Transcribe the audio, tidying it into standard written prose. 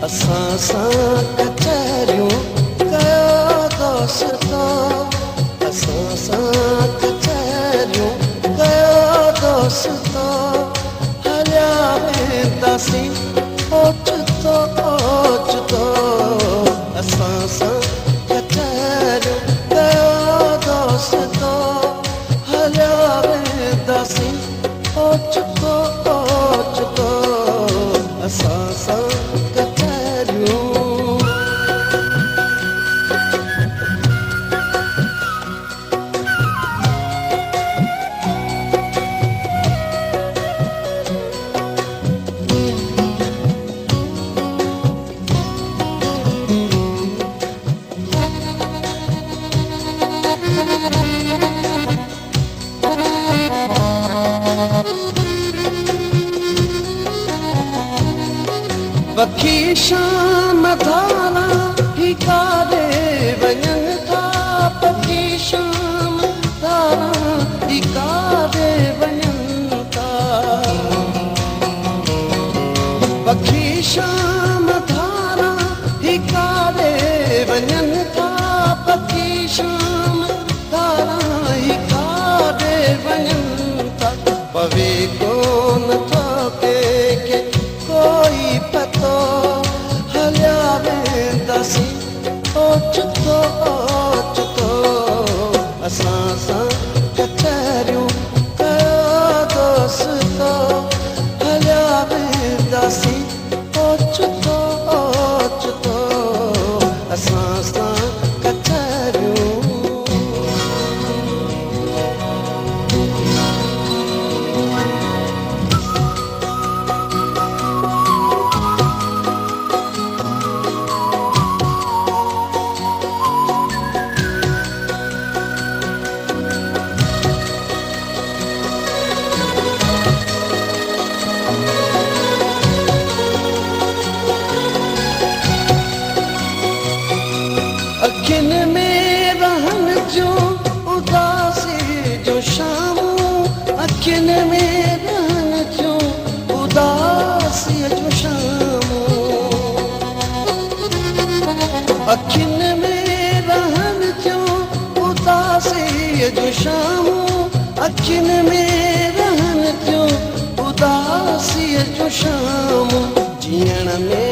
असां सां कचहरियूं कयो दोस्तो, असां सां कचहरियूं कयो दोस्तो, हलिया वेंदासीं ओचितो ओचितो। असां सां कचहरियूं कयो दोस्तो, हलिया वेंदासीं ओचितो ओचितो। असां सां पखी शाम धारा ही कारे वञनि था, पखी शाम धारा ही कारे वञनि था, पखी शाम धारा ही कारे वञनि था, पखी शाम धारा ही कारे वञनि था। पवे कोन थो कंहिंखे कोई पतो, हलिया वेंदासीं ओचितो ओचितो। असां सां कचहरियूं कयो दोस्तो, हलिया वेंदासीं ओचितो ओचितो। असां सां कचहरियूं अखियुनि में रहन जो उदासी जो शामूं, अखियुनि में रहन जो उदासी जो शामूं, अखियुनि में रहन जो उदासी जो शामूं, अखियुनि में रहन जो उदासी जो शामूं। जीअण में